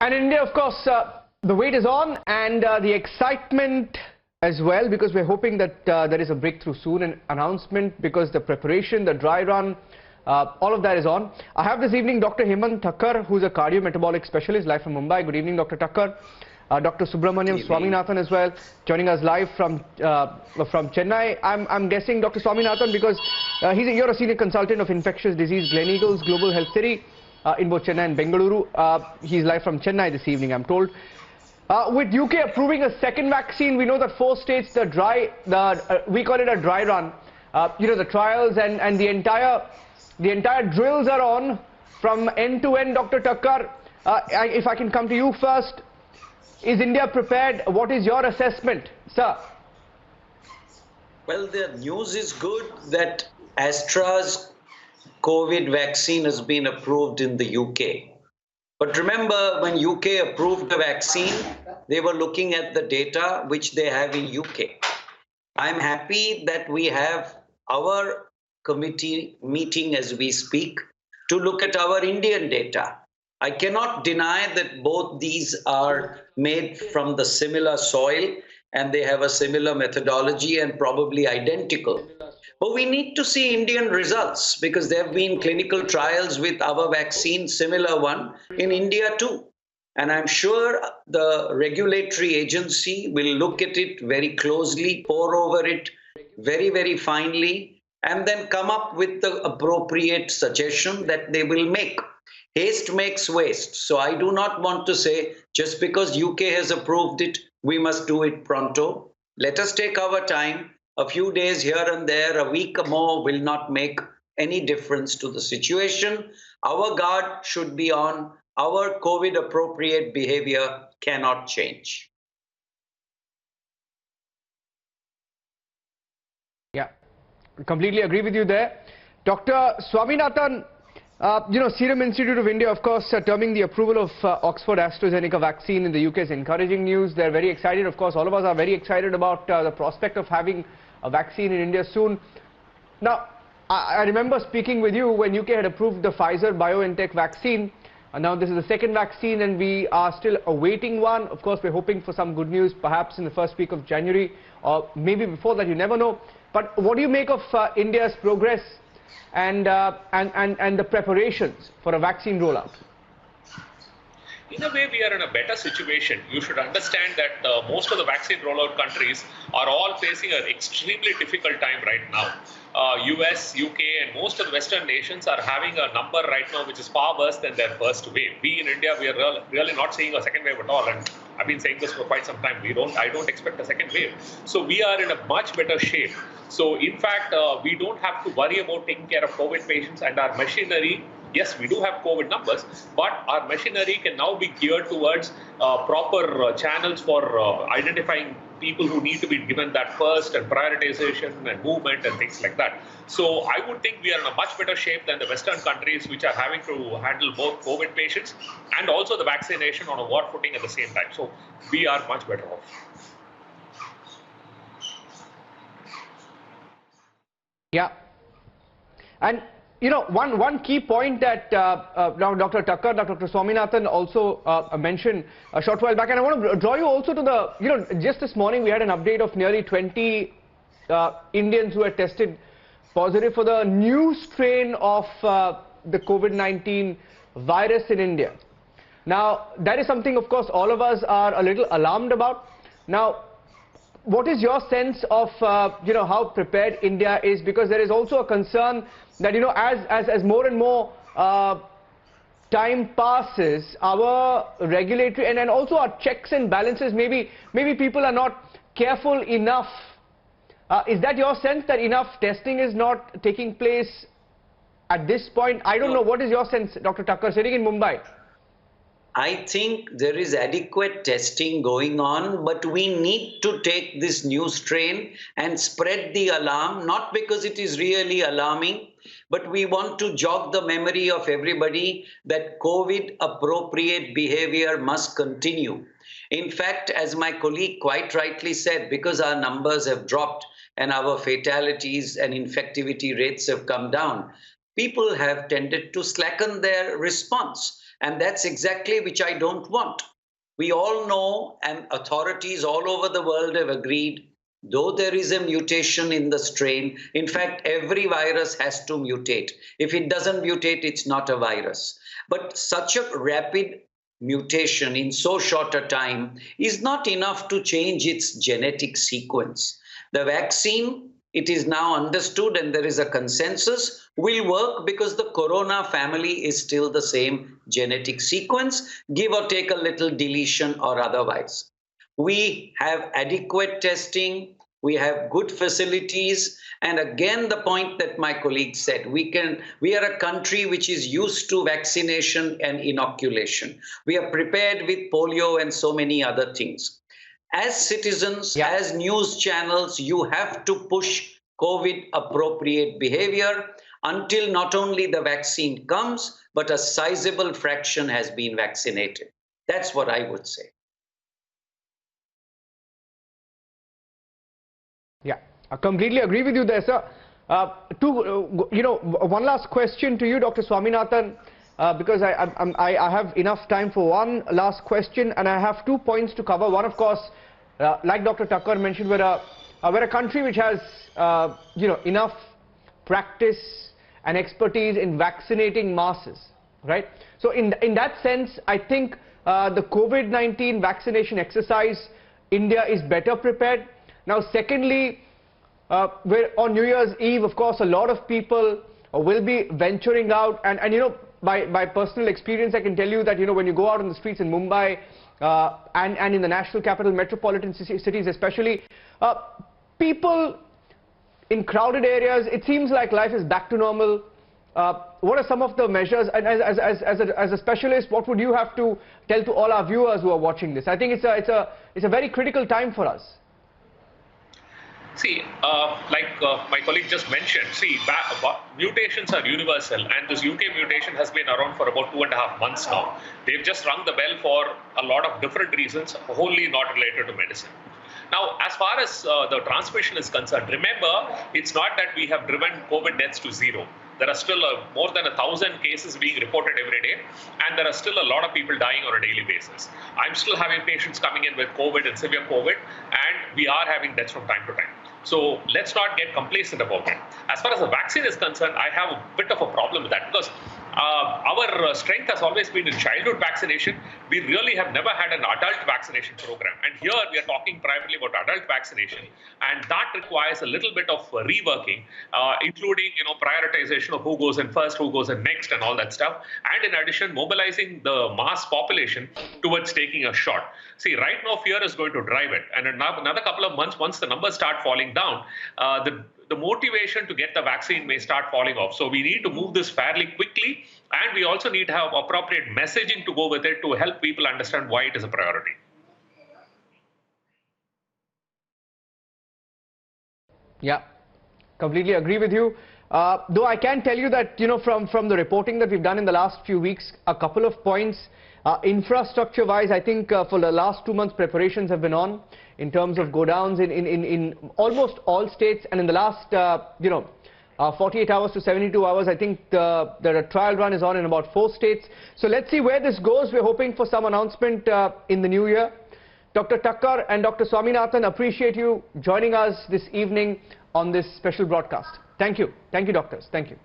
And in India, of course, the wait is on, and the excitement as well, because we're hoping that there is a breakthrough soon, an announcement, because the preparation, the dry run, all of that is on. I have this evening Dr. Hemant Thakkar, who's a cardiometabolic specialist, live from Mumbai. Good evening, Dr. Thakkar. Dr. Subramaniam Swaminathan as well, joining us live from Chennai. I'm guessing Dr. Swaminathan, because you're a senior consultant of infectious disease, Gleneagles Global Health City in both Chennai and Bengaluru. He's live from Chennai this evening, I'm told. With UK approving a second vaccine, we know that 4 states, we call it a dry run. The trials and the entire drills are on from end to end. Dr. Thakkar, if I can come to you first, is India prepared? What is your assessment, sir? Well, the news is good that Astra's COVID vaccine has been approved in the UK. But remember, when UK approved the vaccine, they were looking at the data which they have in UK. I'm happy that we have our committee meeting as we speak to look at our Indian data. I cannot deny that both these are made from the similar soil and they have a similar methodology and probably identical. But we need to see Indian results, because there have been clinical trials with our vaccine, similar one, in India too. And I'm sure the regulatory agency will look at it very closely, pore over it very, very finely, and then come up with the appropriate suggestion that they will make. Haste makes waste. So I do not want to say just because UK has approved it, we must do it pronto. Let us take our time. A few days here and there, a week or more will not make any difference to the situation. Our guard should be on. Our COVID appropriate behavior cannot change. Yeah, completely agree with you there. Dr. Swaminathan, Serum Institute of India, of course, terming the approval of Oxford AstraZeneca vaccine in the UK is encouraging news. They're very excited. Of course, all of us are very excited about the prospect of having a vaccine in India soon. Now, I remember speaking with you when UK had approved the Pfizer-BioNTech vaccine. Now, this is the second vaccine and we are still awaiting one. Of course, we're hoping for some good news, perhaps in the first week of January, or maybe before that, you never know. But what do you make of India's progress and the preparations for a vaccine rollout? In a way, we are in a better situation. You should understand that most of the vaccine rollout countries are all facing an extremely difficult time right now. US, UK, and most of the Western nations are having a number right now which is far worse than their first wave. We in India, we are really not seeing a second wave at all. And I've been saying this for quite some time. I don't expect a second wave. So we are in a much better shape. So in fact, we don't have to worry about taking care of COVID patients, and our machinery. Yes, we do have COVID numbers, but our machinery can now be geared towards proper channels for identifying people who need to be given that first, and prioritization and movement and things like that. So I would think we are in a much better shape than the Western countries, which are having to handle both COVID patients and also the vaccination on a war footing at the same time. So we are much better off. Yeah. And one key point that Dr. Thakkar, Dr. Swaminathan also mentioned a short while back, and I want to draw you also to the, just this morning we had an update of nearly 20 Indians who had tested positive for the new strain of the COVID-19 virus in India. Now, that is something, of course, all of us are a little alarmed about. Now, what is your sense of, how prepared India is? Because there is also a concern that, as more and more time passes, our regulatory and also our checks and balances, maybe people are not careful enough. Is that your sense, that enough testing is not taking place at this point? I don't know. What is your sense, Dr. Thakkar, sitting in Mumbai? I think there is adequate testing going on, but we need to take this new strain and spread the alarm, not because it is really alarming, but we want to jog the memory of everybody that COVID appropriate behavior must continue. In fact, as my colleague quite rightly said, because our numbers have dropped and our fatalities and infectivity rates have come down, people have tended to slacken their response. And that's exactly which I don't want. We all know, and authorities all over the world have agreed, though there is a mutation in the strain, in fact, every virus has to mutate. If it doesn't mutate, it's not a virus. But such a rapid mutation in so short a time is not enough to change its genetic sequence. The vaccine, it is now understood and there is a consensus, will work because the corona family is still the same genetic sequence, give or take a little deletion or otherwise. We have adequate testing, we have good facilities, and again the point that my colleague said, we are a country which is used to vaccination and inoculation. We are prepared with polio and so many other things. As citizens, as news channels, you have to push COVID appropriate behavior until not only the vaccine comes, but a sizable fraction has been vaccinated. That's what I would say. Yeah, I completely agree with you there, sir. One last question to you, Dr. Swaminathan, because I have enough time for one last question, and I have 2 points to cover. One, of course, like Dr. Thakkar mentioned, we're a country which has enough practice and expertise in vaccinating masses, right? So in that sense, I think the COVID-19 vaccination exercise, India is better prepared. Now, secondly, on New Year's Eve, of course, a lot of people will be venturing out, and by personal experience, I can tell you that when you go out on the streets in Mumbai and in the national capital metropolitan cities especially, people in crowded areas, it seems like life is back to normal. What are some of the measures, and as a specialist, what would you have to tell to all our viewers who are watching this? I think it's a very critical time for us. See, like my colleague just mentioned, mutations are universal, and this UK mutation has been around for about 2.5 months now. They've just rung the bell for a lot of different reasons, wholly not related to medicine. Now, as far as the transmission is concerned, remember, it's not that we have driven COVID deaths to zero. There are still more than 1,000 cases being reported every day, and there are still a lot of people dying on a daily basis. I'm still having patients coming in with COVID and severe COVID, and we are having deaths from time to time. So let's not get complacent about it. As far as the vaccine is concerned, I have a bit of a problem with that, because our strength has always been in childhood vaccination. We really have never had an adult vaccination program. And here we are talking primarily about adult vaccination. And that requires a little bit of reworking, including prioritization of who goes in first, who goes in next, and all that stuff. And in addition, mobilizing the mass population towards taking a shot. See, right now fear is going to drive it. And another couple of months, once the numbers start falling down, the motivation to get the vaccine may start falling off. So we need to move this fairly quickly, and we also need to have appropriate messaging to go with it to help people understand why it is a priority. Yeah, completely agree with you. Though I can tell you that, from the reporting that we've done in the last few weeks, a couple of points, infrastructure-wise, I think for the last 2 months, preparations have been on in terms of go-downs in almost all states, and in the last, 48 hours to 72 hours, I think the trial run is on in about 4 states. So let's see where this goes. We're hoping for some announcement in the new year. Dr. Thakkar and Dr. Swaminathan, appreciate you joining us this evening on this special broadcast. Thank you. Thank you, doctors. Thank you.